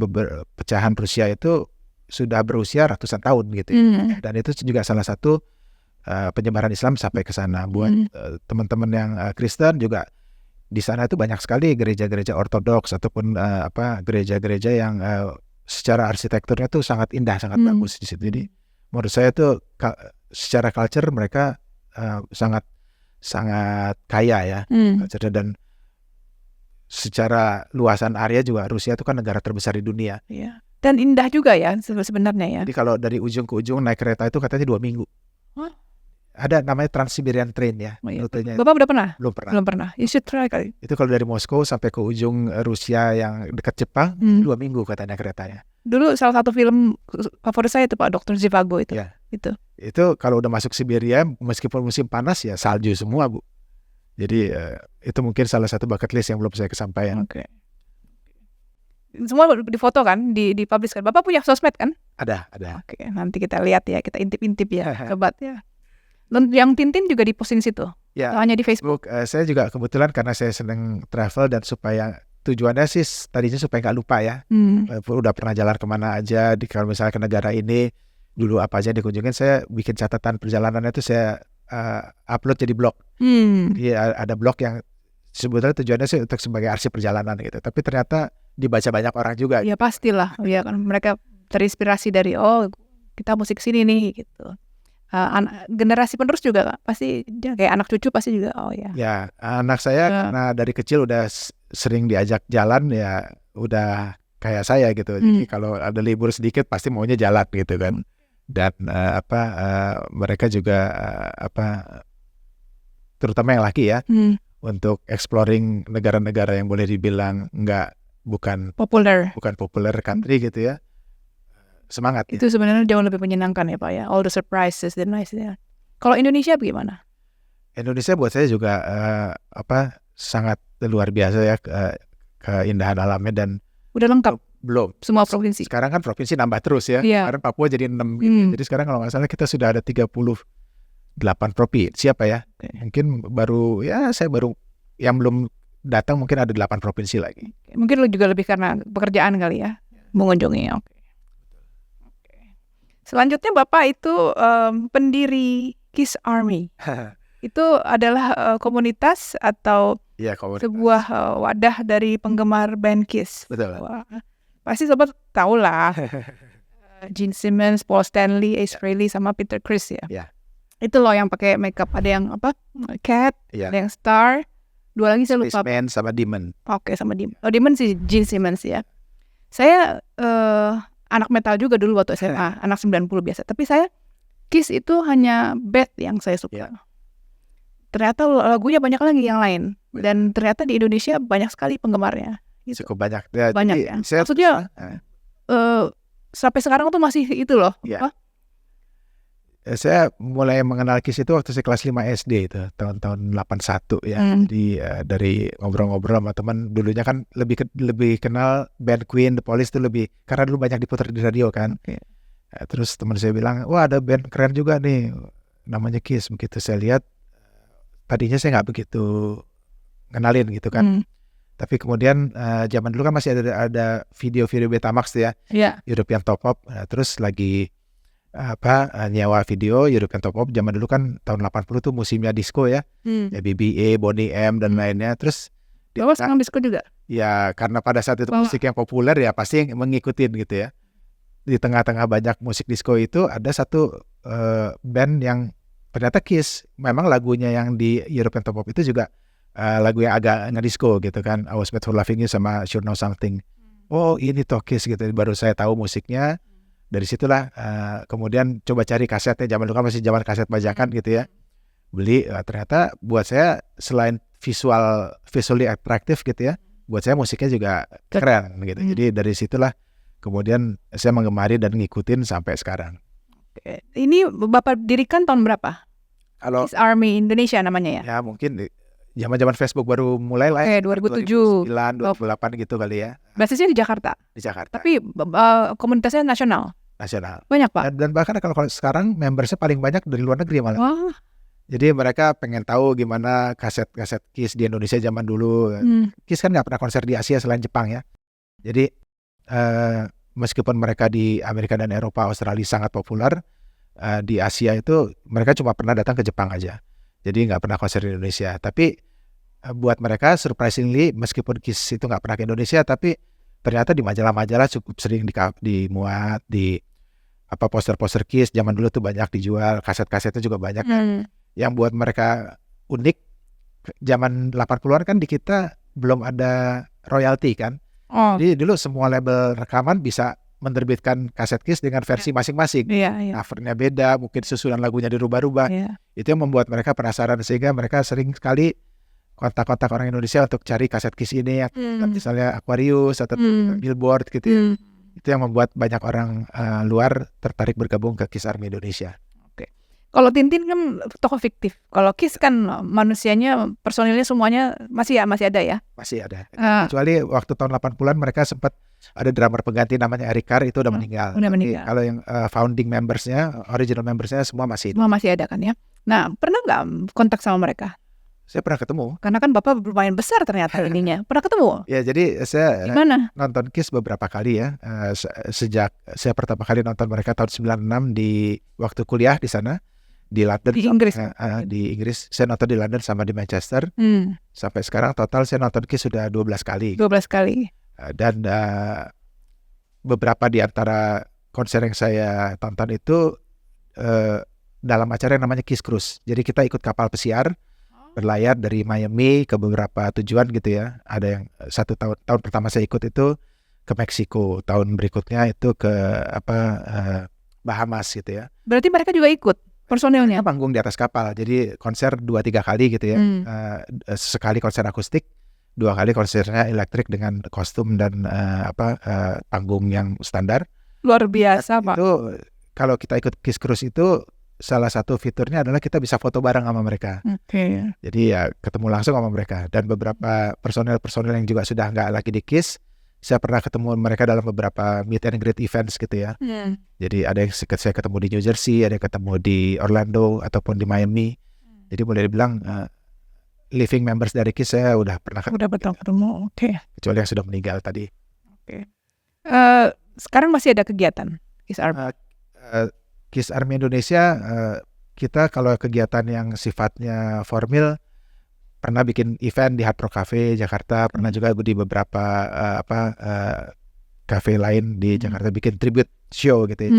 pecahan Rusia itu sudah berusia ratusan tahun gitu ya. Dan itu juga salah satu penyebaran Islam sampai ke sana. Buat teman-teman yang Kristen juga di sana itu banyak sekali gereja-gereja ortodoks ataupun gereja-gereja yang secara arsitekturnya tuh sangat indah, sangat bagus di situ. Jadi menurut saya tuh secara culture mereka sangat kaya ya, culture, dan secara luasan area juga Rusia itu kan negara terbesar di dunia. Iya. Dan indah juga ya sebenarnya ya. Jadi kalau dari ujung ke ujung naik kereta itu katanya 2 minggu. Ada namanya Trans-Siberian Train ya. Rutenya. Bapak udah pernah? Belum pernah. You should try kali. Itu kalau dari Moskow sampai ke ujung Rusia yang dekat Jepang 2 minggu katanya keretanya. Dulu salah satu film favorit saya itu Pak Dr. Zhivago itu. Ya. Itu kalau udah masuk Siberia meskipun musim panas ya salju semua Bu. Jadi itu mungkin salah satu bucket list yang belum saya kesampaian. Oke. Semua difoto kan, dipublish kan. Bapak punya sosmed kan? Ada. Oke, nanti kita lihat ya, kita intip-intip ya, hebat ya. Dan yang Tintin juga diposting situ. Ya. Hanya di Facebook. Saya juga kebetulan karena saya senang travel dan supaya tujuannya sih tadinya supaya nggak lupa ya. Udah pernah jalan kemana aja, kalau misalnya ke negara ini dulu apa aja dikunjungin, saya bikin catatan perjalanannya itu saya upload jadi blog. Jadi ada blog yang sebetulnya tujuannya sih untuk sebagai arsip perjalanan gitu. Tapi ternyata dibaca banyak orang juga. Ya pastilah, ya kan mereka terinspirasi dari kita mesti kesini nih gitu. Generasi penerus juga pasti kayak anak cucu pasti juga Ya anak saya karena dari kecil udah sering diajak jalan ya udah kayak saya gitu. Jadi kalau ada libur sedikit pasti maunya jalan gitu kan. Dan mereka juga terutama yang laki ya untuk exploring negara-negara yang boleh dibilang bukan populer country gitu ya. Semangat itu ya. Sebenarnya jauh lebih menyenangkan ya Pak ya, all the surprises dan nice ya. Kalau Indonesia bagaimana? Indonesia buat saya juga sangat luar biasa ya, keindahan alamnya dan udah lengkap belum semua provinsi. Sekarang kan provinsi nambah terus ya. Kemarin Papua jadi 6 gitu. Jadi sekarang kalau nggak salah kita sudah ada 38 provinsi apa ya. Mungkin saya baru yang belum datang mungkin ada 8 provinsi lagi. Mungkin juga lebih karena pekerjaan kali ya mengunjungi. Oke. Selanjutnya Bapak itu pendiri Kiss Army. Itu adalah komunitas atau sebuah wadah dari penggemar band Kiss. Betul. Pasti sobat tahu lah. Gene Simmons, Paul Stanley, Ace Frehley sama Peter Criss ya. Itu loh yang pakai makeup, ada yang Cat, ada yang Star. 2 lagi saya lupa. Spaceman sama Demon. Oke, sama Demon. Demon sih Gene Simmons ya. Saya anak metal juga dulu waktu SMA, anak 90 biasa. Tapi saya Kiss itu hanya band yang saya suka. Ternyata lagunya banyak lagi yang lain. Dan ternyata di Indonesia banyak sekali penggemarnya. Gitu. Cukup banyak. Banyak ya. Maksudnya sampai sekarang tuh masih itu loh. Saya mulai mengenal Kiss itu waktu saya kelas 5 SD itu, tahun-tahun 81 ya. Jadi dari ngobrol-ngobrol sama teman, dulunya kan lebih kenal band Queen, The Police itu lebih, karena dulu banyak diputar di radio kan. Terus teman saya bilang, wah ada band keren juga nih, namanya Kiss. Begitu saya lihat, tadinya saya nggak begitu kenalin gitu kan. Tapi kemudian zaman dulu kan masih ada video-video Betamax tuh ya, European Top Up. Terus lagi nyewa video European Top Up. Zaman dulu kan tahun 80 tuh musimnya disco ya, ya BBA, Boney M dan lainnya. Terus Bapak sekarang disco juga? Ya karena pada saat itu musik yang populer ya pasti mengikutin gitu ya. Di tengah-tengah banyak musik disco itu ada satu band yang ternyata Kiss. Memang lagunya yang di European Top Up itu juga lagu yang agak nge-disco gitu kan. I Was Made for Loving You sama Sure Know Something. Oh ini toh Kiss gitu. Baru saya tahu musiknya. Dari situlah kemudian coba cari kasetnya. Zaman dulu kan masih zaman kaset bajakan gitu ya. Beli, ternyata buat saya selain visually attractive gitu ya, buat saya musiknya juga keren gitu. Jadi dari situlah kemudian saya mengemari dan ngikutin sampai sekarang. Ini Bapak dirikan tahun berapa? Kalau Kiss Army Indonesia namanya ya. ya mungkin zaman-zaman Facebook baru mulai lah Oke, ya, 2007. 2009, 2008 gitu kali ya, Basisnya di Jakarta. di Jakarta Tapi komunitasnya nasional. nasional. Banyak, Pak. Dan bahkan kalau sekarang membersnya paling banyak dari luar negeri malah. Wah. Jadi mereka pengen tahu gimana kaset-kaset Kiss di Indonesia zaman dulu. Kiss kan nggak pernah konser di Asia selain Jepang ya. Jadi meskipun mereka di Amerika dan Eropa, Australia sangat populer, di Asia itu mereka cuma pernah datang ke Jepang aja. Jadi nggak pernah konser di Indonesia. Tapi buat mereka surprisingly, meskipun Kiss itu nggak pernah ke Indonesia, tapi ternyata di majalah-majalah cukup sering dimuat, di poster-poster Kiss zaman dulu tuh banyak dijual, kaset-kasetnya juga banyak kan. Yang buat mereka unik, zaman 80-an kan di kita belum ada royalti kan. Jadi dulu semua label rekaman bisa menerbitkan kaset Kiss dengan versi masing-masing. Covernya beda, mungkin susunan lagunya dirubah-rubah. Itu yang membuat mereka penasaran, sehingga mereka sering sekali kontak-kontak orang Indonesia untuk cari kaset Kiss ini, misalnya Aquarius atau Billboard gitu ya. Itu yang membuat banyak orang luar tertarik bergabung ke Kiss Army Indonesia. Kalau Tintin kan tokoh fiktif. Kalau Kiss kan manusianya, personilnya semuanya masih ada ya? Masih ada. Kecuali waktu tahun 80-an mereka sempat ada drummer pengganti namanya Eric Carr, itu udah meninggal. Kalau yang founding membersnya, original membersnya semua masih ada kan ya. Nah, pernah nggak kontak sama mereka? Saya pernah ketemu. Karena kan Bapak lumayan besar ternyata ininya. Pernah ketemu? Ya, jadi saya nonton Kiss beberapa kali ya. Sejak saya pertama kali nonton mereka tahun 96 di waktu kuliah di sana. Di London, di Inggris. Di Inggris. Saya nonton di London sama di Manchester. Sampai sekarang total saya nonton Kiss sudah 12 kali. 12 kali. Dan beberapa di antara konser yang saya tonton itu dalam acara yang namanya Kiss Cruise. Jadi kita ikut kapal pesiar, berlayar dari Miami ke beberapa tujuan gitu ya. Ada yang tahun pertama saya ikut itu ke Meksiko, tahun berikutnya itu ke Bahamas gitu ya. Berarti mereka juga ikut? Personilnya panggung di atas kapal, jadi konser 2-3 kali gitu ya. Sekali konser akustik, 2 kali konsernya elektrik dengan kostum dan panggung yang standar. Luar biasa, Pak. Itu kalau kita ikut Kiss Cruise itu salah satu fiturnya adalah kita bisa foto bareng sama mereka. Jadi ya ketemu langsung sama mereka. Dan beberapa personil yang juga sudah nggak lagi di Kiss, saya pernah ketemu mereka dalam beberapa meet and greet events gitu ya. Jadi ada yang saya ketemu di New Jersey, ada yang ketemu di Orlando ataupun di Miami. Jadi boleh dibilang living members dari Kiss saya udah pernah ketemu. Kecuali yang sudah meninggal tadi. Sekarang masih ada kegiatan Kiss Army? Kiss Army Indonesia, kita kalau kegiatan yang sifatnya formal pernah bikin event di Hard Rock Cafe Jakarta, pernah juga di beberapa cafe lain di Jakarta bikin tribute show gitu ya.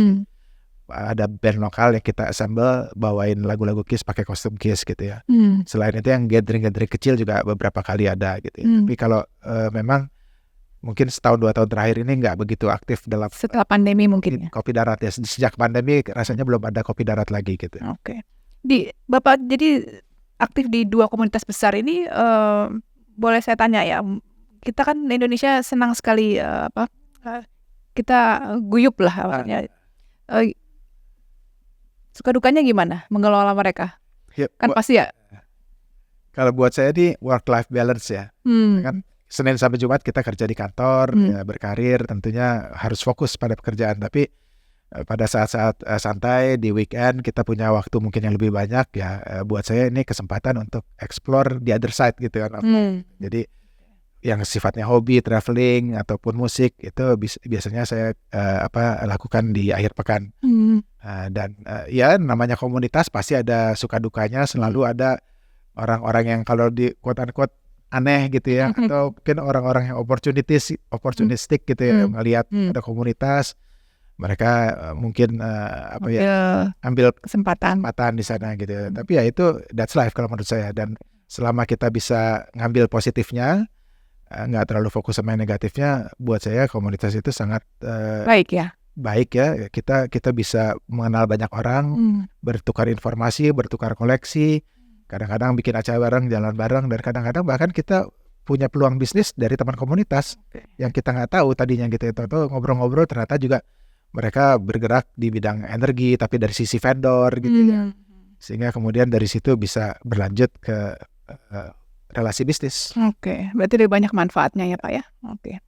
Ada band lokal yang kita assemble, bawain lagu-lagu Kiss pakai kostum Kiss gitu ya. Selain itu yang gathering kecil juga beberapa kali ada gitu ya. Tapi kalau memang mungkin setahun 2 tahun terakhir ini nggak begitu aktif dalam setelah pandemi mungkin ya. Kopi Darat ya, sejak pandemi rasanya belum ada Kopi Darat lagi gitu. Bapak jadi aktif di 2 komunitas besar ini, boleh saya tanya ya, kita kan Indonesia senang sekali kita guyup lah awalnya. Suka dukanya gimana mengelola mereka? Kan pasti ya. Kalau buat saya ini work-life balance ya. Kan Senin sampai Jumat kita kerja di kantor, ya, berkarir, tentunya harus fokus pada pekerjaan. Tapi pada saat-saat santai di weekend kita punya waktu mungkin yang lebih banyak ya. Buat saya ini kesempatan untuk explore the other side gitu kan. Jadi yang sifatnya hobi, traveling ataupun musik itu biasanya saya lakukan di akhir pekan. Dan ya namanya komunitas pasti ada suka dukanya, selalu ada orang-orang yang kalau di quote-unquote aneh gitu ya, atau mungkin orang-orang yang opportunistic gitu ya, melihat ada komunitas, mereka mungkin ambil kesempatan di sana gitu ya. Tapi ya itu that's life kalau menurut saya. Dan selama kita bisa ngambil positifnya, nggak terlalu fokus sama yang negatifnya, buat saya komunitas itu sangat baik ya. Kita bisa mengenal banyak orang, bertukar informasi, bertukar koleksi, kadang-kadang bikin acara bareng, jalan bareng, dan kadang-kadang bahkan kita punya peluang bisnis dari teman komunitas yang kita nggak tahu tadinya gitu. Tahu ngobrol-ngobrol ternyata juga mereka bergerak di bidang energi tapi dari sisi vendor gitu ya. sehingga kemudian dari situ bisa berlanjut ke relasi bisnis. Oke, berarti lebih banyak manfaatnya ya Pak ya. Oke.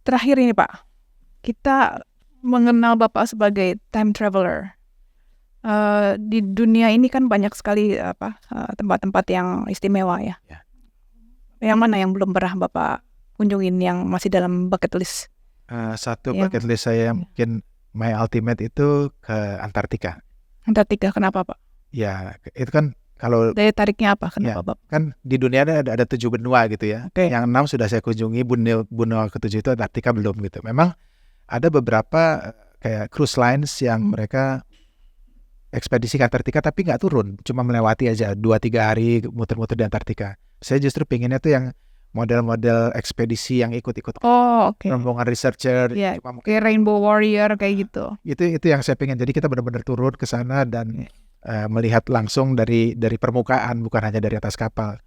Terakhir ini Pak, kita mengenal Bapak sebagai time traveler. Di dunia ini kan banyak sekali tempat-tempat yang istimewa ya. Ya. Yang mana yang belum pernah Bapak kunjungin yang masih dalam bucket list? Satu Yang- bucket list saya mungkin my ultimate itu ke Antartika. Antartika, kenapa Pak? Ya, itu kan kalau Daya tariknya apa? Kenapa Bapak? kan di dunia ada 7 benua gitu ya. Oke. Yang 6 sudah saya kunjungi, benua ke-7 itu Antartika belum gitu. Memang ada beberapa kayak cruise lines yang mereka ekspedisi ke Antartika tapi nggak turun, cuma melewati aja 2-3 hari muter-muter di Antartika. Saya justru pinginnya tuh yang model-model ekspedisi yang ikut-ikut Oh, oke. rombongan researcher, Ya, cuma mungkin kayak Rainbow Warrior kayak gitu. itu yang saya pengen. Jadi kita benar-benar turun ke sana dan melihat langsung dari permukaan, bukan hanya dari atas kapal.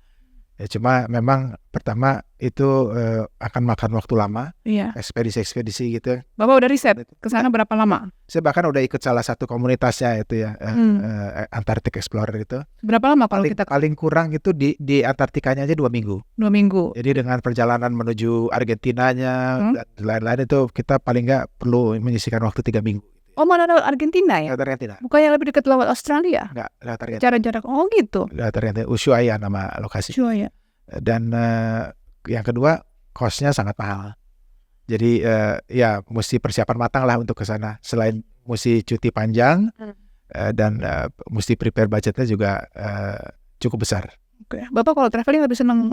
Ya, cuma memang pertama itu akan makan waktu lama, Iya. ekspedisi gitu. Bapak udah riset ke sana berapa lama? Saya bahkan udah ikut salah satu komunitasnya itu ya, Antarctic Explorer itu. Berapa lama kalau kita Paling kurang itu di Antartikanya aja 2 minggu. 2 minggu? Jadi dengan perjalanan menuju Argentinanya dan lain-lain itu kita paling nggak perlu menyisihkan waktu 3 minggu. Oh, mana lewat Argentina ya? Lewat Argentina. Bukan yang lebih dekat lewat Australia? Enggak, lewat Argentina. Jarak-jarak, oh gitu. Lewat Argentina, Ushuaia nama lokasi. Sure ya. Dan yang kedua, cost-nya sangat mahal. Jadi ya mesti persiapan matang lah untuk ke sana. Selain mesti cuti panjang dan mesti prepare budgetnya juga cukup besar. Oke. Bapak kalau traveling lebih seneng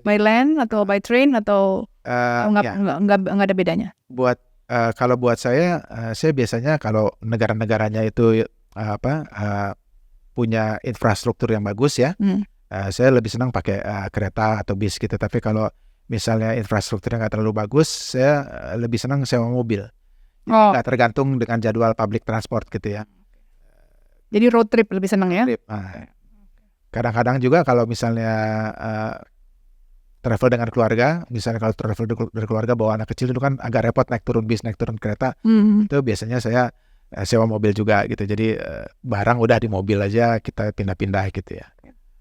by land atau by train atau nggak ada bedanya? Kalau buat saya biasanya kalau negara-negaranya itu punya infrastruktur yang bagus ya, saya lebih senang pakai kereta atau bis gitu. Tapi kalau misalnya infrastrukturnya nggak terlalu bagus, saya lebih senang sewa mobil. Nggak tergantung dengan jadwal public transport gitu ya. Jadi road trip lebih senang ya? Kadang-kadang juga kalau misalnya travel dengan keluarga, misalnya kalau travel dari keluarga bawa anak kecil itu kan agak repot naik turun bis, naik turun kereta. Itu biasanya saya sewa mobil juga gitu. Jadi barang udah di mobil aja, kita pindah-pindah gitu ya.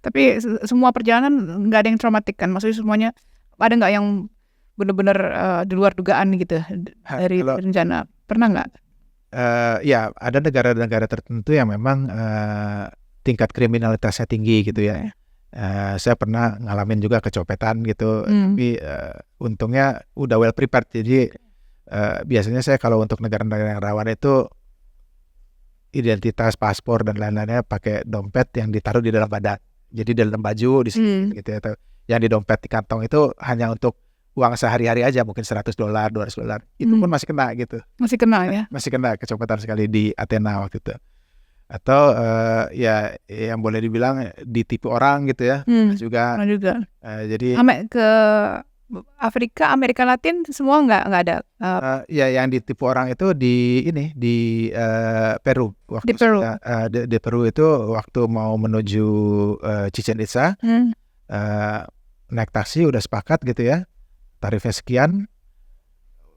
Tapi semua perjalanan nggak ada yang traumatik kan? Maksudnya semuanya ada nggak yang benar-benar di luar dugaan gitu dari rencana? Pernah nggak? Ya ada negara-negara tertentu yang memang tingkat kriminalitasnya tinggi gitu ya. Saya pernah ngalamin juga kecopetan gitu, tapi untungnya udah well prepared. Jadi biasanya saya kalau untuk negara-negara yang rawan itu identitas, paspor dan lain-lainnya pakai dompet yang ditaruh di dalam badan. Jadi di dalam baju di sini gitu ya. Yang di dompet di kantong itu hanya untuk uang sehari-hari aja, mungkin $100, $200. Itu pun masih kena gitu. Masih kena ya? Masih kena kecopetan sekali di Athena waktu itu. Atau ya yang boleh dibilang ditipu orang gitu ya. Juga. Jadi ke Afrika, Amerika Latin semua nggak ada. Ya yang ditipu orang itu di Peru. Waktu di Peru. Di Peru itu waktu mau menuju Chichen Itza, naik taksi udah sepakat gitu ya, tarifnya sekian.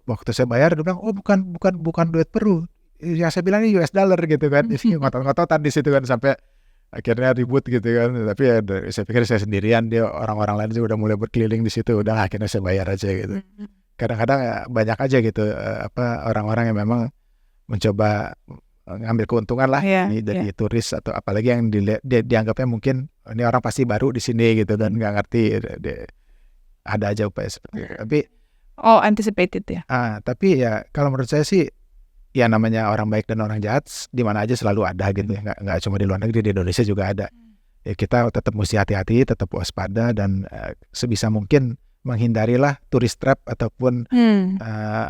Waktu saya bayar dia bilang, oh bukan duit Peru. Yang saya bilang ini US dollar gitu kan. Jadi ngotot-ngototan di situ kan sampai akhirnya ribut gitu kan. Tapi ya saya pikir saya sendirian, dia orang-orang lain juga udah mulai berkeliling di situ. Udah akhirnya saya bayar aja gitu. Kadang-kadang ya, banyak aja gitu orang-orang yang memang mencoba ngambil keuntungan lah dari turis atau apalagi yang dianggapnya mungkin ini orang pasti baru di sini gitu dan nggak ngerti. Ada aja upaya seperti itu. Tapi anticipated ya. Tapi ya kalau menurut saya sih ya namanya orang baik dan orang jahat di mana aja selalu ada gitu ya, nggak cuma di luar negeri, di Indonesia juga ada. Ya kita tetap mesti hati-hati, tetap waspada dan sebisa mungkin menghindarilah tourist trap ataupun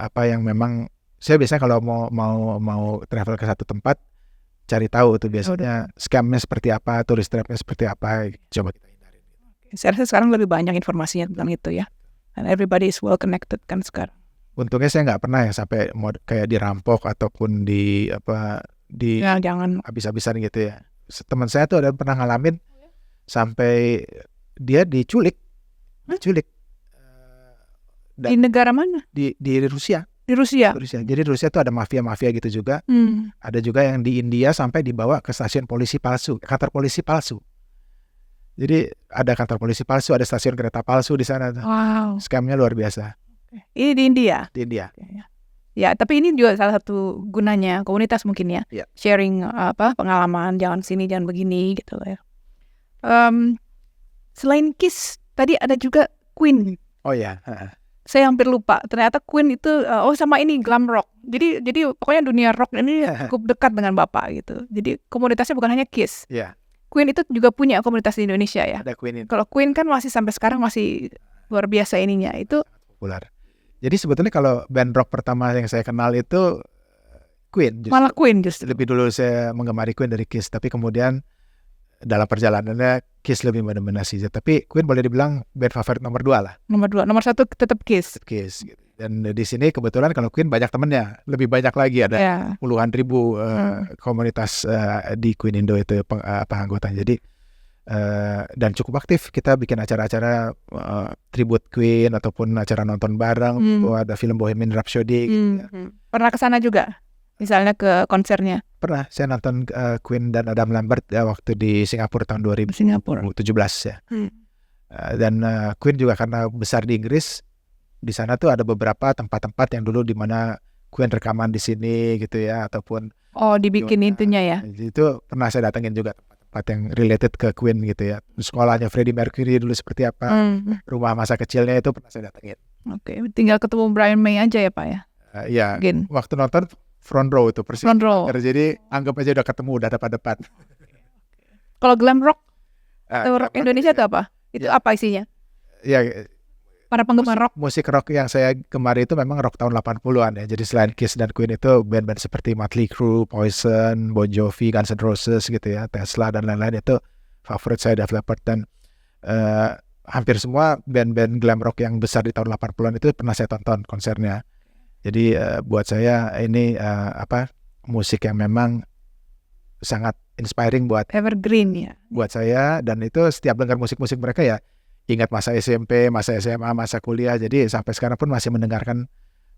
apa yang memang saya biasanya kalau mau travel ke satu tempat cari tahu tuh biasanya scamnya seperti apa, tourist trapnya seperti apa, coba kita hindari. Saya rasa sekarang lebih banyak informasinya tentang itu ya, and everybody is well connected kan sekarang. Untungnya saya nggak pernah ya sampai kayak dirampok ataupun jangan habis-habisan gitu ya. Teman saya tuh ada pernah ngalamin sampai dia diculik. Di negara mana? Di Rusia. Di Rusia. Jadi Rusia tuh ada mafia-mafia gitu juga. Ada juga yang di India sampai dibawa ke stasiun polisi palsu, kantor polisi palsu. Jadi ada kantor polisi palsu, ada stasiun kereta palsu di sana. Wow. Scamnya luar biasa. Ini di India. Di India. Ya, tapi ini juga salah satu gunanya komunitas mungkin ya. Sharing pengalaman, jangan sini, jangan begini gitu ya. Selain Kiss, tadi ada juga Queen. Oh ya. Saya hampir lupa. Ternyata Queen itu sama ini glam rock. Jadi pokoknya dunia rock ini cukup dekat dengan Bapak gitu. Jadi komunitasnya bukan hanya Kiss. Queen itu juga punya komunitas di Indonesia ya. Ada Queen itu. Kalau Queen kan masih sampai sekarang masih luar biasa ininya. Itu populer. Jadi sebetulnya kalau band rock pertama yang saya kenal itu Queen. Malah Queen justru. Lebih dulu saya menggemari Queen dari Kiss, tapi kemudian dalam perjalanannya Kiss lebih mendominasi. Tapi Queen boleh dibilang band favorit nomor 2 lah. Nomor 2, nomor 1 tetap Kiss. Kiss. Gitu. Dan di sini kebetulan kalau Queen banyak temennya, lebih banyak lagi, ada puluhan ribu komunitas di Queen Indo itu anggotanya. Jadi dan cukup aktif, kita bikin acara-acara tribute Queen ataupun acara nonton bareng. Ada film Bohemian Rhapsody. Gitu. Pernah ke sana juga? Misalnya ke konsernya? Pernah, saya nonton Queen dan Adam Lambert waktu di Singapura tahun 2017 ya. Dan Queen juga karena besar di Inggris, di sana tuh ada beberapa tempat-tempat yang dulu di mana Queen rekaman di sini gitu ya, ataupun dibikin itunya ya. Itu pernah saya datengin juga tempat yang related ke Queen gitu ya. Sekolahnya Freddie Mercury dulu seperti apa, rumah masa kecilnya itu pernah saya datengin. Oke, tinggal ketemu Brian May aja ya Pak ya. Iya, waktu nonton front row itu persis. Front row. Jadi anggap aja udah ketemu, udah depan-depan. Kalau glam rock, rock Indonesia itu apa? Itu apa isinya? Ya, para penggemar rock. Musik rock yang saya gemari itu memang rock tahun 80-an ya. Jadi selain Kiss dan Queen itu band-band seperti Mötley Crüe, Poison, Bon Jovi, Guns N' Roses gitu ya, Tesla dan lain-lain itu favorit saya, Def Leppard. Dan hampir semua band-band glam rock yang besar di tahun 80-an itu pernah saya tonton konsernya. Jadi buat saya ini musik yang memang sangat inspiring buat evergreen ya. Buat saya, dan itu setiap dengar musik-musik mereka ya ingat masa SMP, masa SMA, masa kuliah. Jadi sampai sekarang pun masih mendengarkan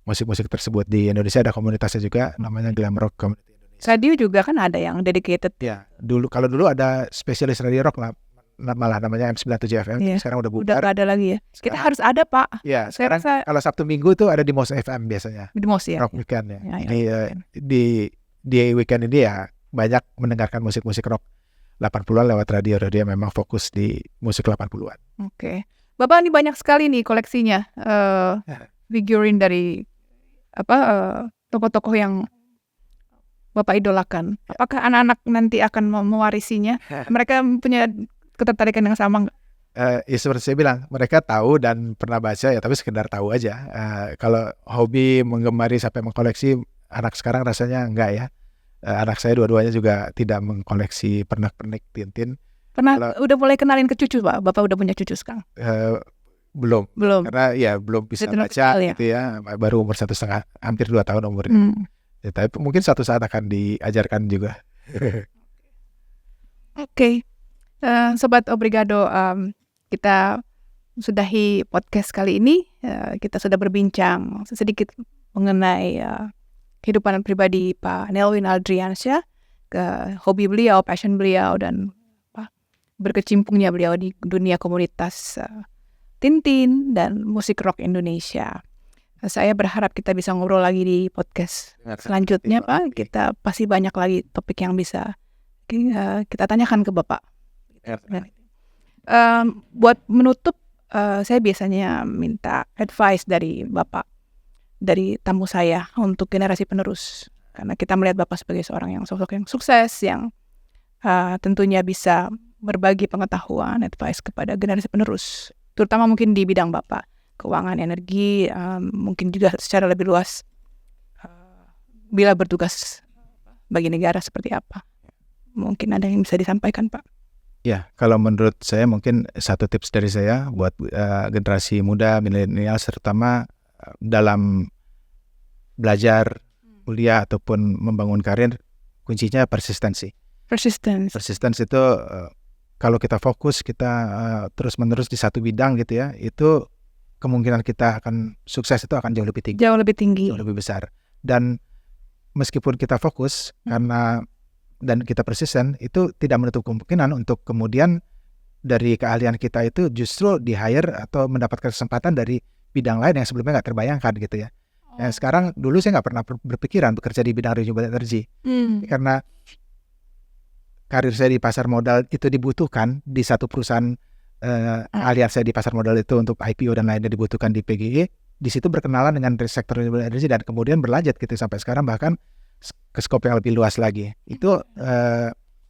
musik-musik tersebut. Di Indonesia ada komunitasnya juga namanya Glam Rock Community Indonesia. Radio juga kan ada yang dedicated. Ya, kalau dulu ada spesialis radio rock lah, malah namanya M97 FM. Sekarang udah bubar. Udah gak ada lagi ya. Kita harus ada Pak. Ya, sekarang kalau Sabtu Minggu tuh ada di Mos FM biasanya. Di Mos ya. Rock Weekend ya. Di weekend ini ya banyak mendengarkan musik-musik rock 80-an lewat radio memang fokus di musik 80-an. Oke. Bapak ini banyak sekali nih koleksinya. Figurine dari tokoh-tokoh yang Bapak idolakan. Apakah anak-anak nanti akan mewarisinya? Mereka punya ketertarikan yang sama nggak? Ya seperti saya bilang, mereka tahu dan pernah baca ya, tapi sekedar tahu aja. Kalau hobi menggemari sampai mengkoleksi, anak sekarang rasanya enggak ya. Anak saya dua-duanya juga tidak mengkoleksi pernak-pernik Tintin. Udah mulai kenalin ke cucu Pak? Bapak udah punya cucu sekarang? Belum. Karena ya belum bisa baca gitu ya. Baru umur 1,5, hampir 2 tahun umurnya. Ya, tapi mungkin suatu saat akan diajarkan juga. Oke. Sobat Obrigado, kita sudahi podcast kali ini. Kita sudah berbincang sedikit mengenai kehidupan pribadi Pak Nelwyn Aldriansyah, ke hobi beliau, passion beliau, dan berkecimpungnya beliau di dunia komunitas Tintin dan musik rock Indonesia. Saya berharap kita bisa ngobrol lagi di podcast selanjutnya Pak. Kita pasti banyak lagi topik yang bisa kita tanyakan ke Bapak. Buat menutup, saya biasanya minta advice dari Bapak, dari tamu saya untuk generasi penerus, karena kita melihat Bapak sebagai seorang yang sosok yang sukses, yang tentunya bisa berbagi pengetahuan, advice kepada generasi penerus, terutama mungkin di bidang Bapak, keuangan, energi, mungkin juga secara lebih luas bila bertugas bagi negara seperti apa. Mungkin ada yang bisa disampaikan Pak? Ya, kalau menurut saya mungkin satu tips dari saya buat generasi muda, milenial, terutama dalam belajar, kuliah ataupun membangun karir, kuncinya persistensi. Persistence itu kalau kita fokus, kita terus-menerus di satu bidang gitu ya, itu kemungkinan kita akan sukses itu akan jauh lebih tinggi, Jauh lebih tinggi. jauh lebih besar. Dan meskipun kita fokus karena dan kita persisten, itu tidak menutup kemungkinan untuk kemudian dari keahlian kita itu justru di-hire atau mendapatkan kesempatan dari bidang lain yang sebelumnya nggak terbayangkan gitu ya. Sekarang dulu saya nggak pernah berpikiran bekerja di bidang renewable energy karena karir saya di pasar modal itu dibutuhkan di satu perusahaan keahlian saya di pasar modal itu untuk IPO dan lainnya dibutuhkan di PGE. Di situ berkenalan dengan sektor renewable energy dan kemudian berlanjut gitu sampai sekarang bahkan ke skop yang lebih luas lagi. Itu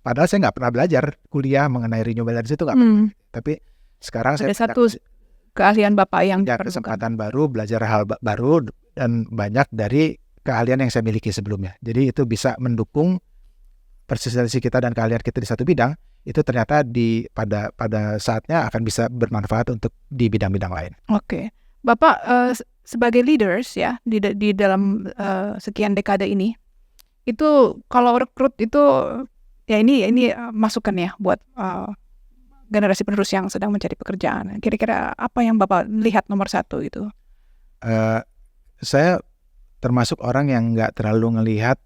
padahal saya nggak pernah belajar kuliah mengenai renewable energy itu nggak pernah. Tapi sekarang Ada saya satu keahlian Bapak yang punya diperlukan. kesempatan baru, belajar hal baru dan banyak dari keahlian yang saya miliki sebelumnya. Jadi itu bisa mendukung persistensi kita dan keahlian kita di satu bidang. Itu ternyata pada saatnya akan bisa bermanfaat untuk di bidang-bidang lain. Oke. Bapak sebagai leaders ya di dalam sekian dekade ini, itu kalau rekrut itu ya ini masukan ya buat generasi penerus yang sedang mencari pekerjaan. Kira-kira apa yang Bapak lihat nomor satu itu? Saya termasuk orang yang nggak terlalu ngelihat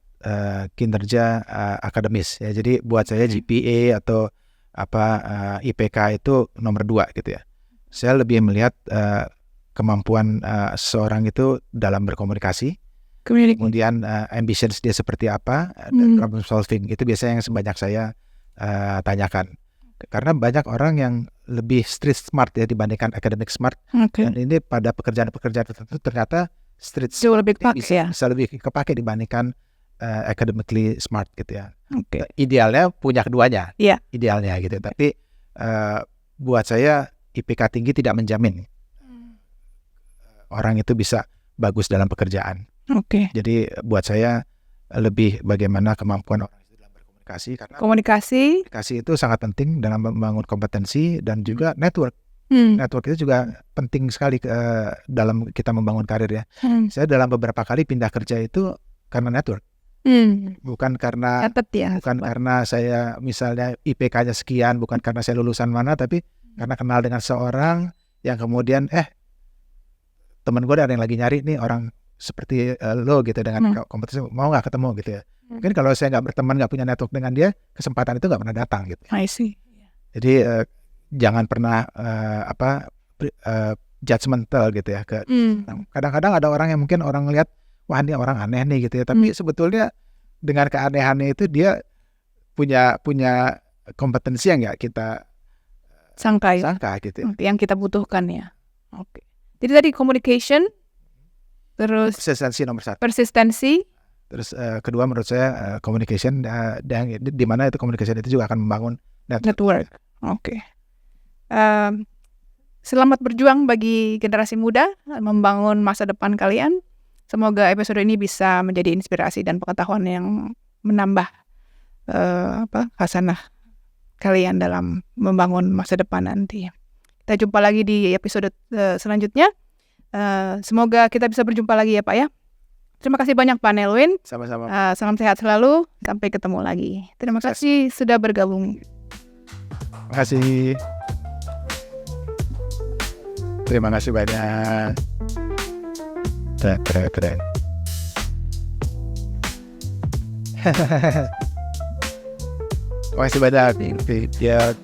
kinerja akademis ya. Jadi buat saya GPA atau IPK itu nomor 2 gitu ya. Saya lebih melihat kemampuan seseorang itu dalam berkomunikasi, kemudian ambitions dia seperti apa, dan problem solving itu biasanya yang sebanyak saya tanyakan. Karena banyak orang yang lebih street smart ya dibandingkan academic smart. Dan ini pada pekerjaan-pekerjaan tertentu ternyata street smart lebih kepake, bisa lebih kepake dibandingkan academically smart gitu ya. Idealnya punya keduanya, idealnya gitu. Tapi buat saya IPK tinggi tidak menjamin orang itu bisa bagus dalam pekerjaan. Jadi buat saya lebih bagaimana kemampuan orang itu dalam berkomunikasi, karena komunikasi itu sangat penting dalam membangun kompetensi dan juga network. Network itu juga penting sekali dalam kita membangun karir ya. Saya dalam beberapa kali pindah kerja itu karena network. Bukan karena karena saya misalnya IPK-nya sekian, bukan karena saya lulusan mana, tapi karena kenal dengan seorang yang kemudian temen gue ada yang lagi nyari nih orang seperti lo gitu dengan kompetensi, mau nggak ketemu gitu ya. Mungkin kalau saya nggak berteman, nggak punya network dengan dia, kesempatan itu nggak pernah datang gitu. I see. Jadi jangan pernah judgmental gitu ya. Kadang-kadang ada orang yang mungkin orang lihat, wah ini orang aneh nih gitu ya. Tapi sebetulnya dengan keanehannya itu dia punya kompetensi yang nggak kita sangka gitu ya. Yang kita butuhkan ya. Jadi tadi communication, terus persistensi. Terus kedua menurut saya communication, dan di mana itu communication itu juga akan membangun network. Selamat berjuang bagi generasi muda membangun masa depan kalian. Semoga episode ini bisa menjadi inspirasi dan pengetahuan yang menambah khasanah kalian dalam membangun masa depan nanti. Kita jumpa lagi di episode selanjutnya. Semoga kita bisa berjumpa lagi ya Pak ya. Terima kasih banyak Pak Nelwin. Sama-sama. Salam sehat selalu. Sampai ketemu lagi. Terima kasih sudah bergabung. Terima kasih banyak. Keren. Terima kasih banyak.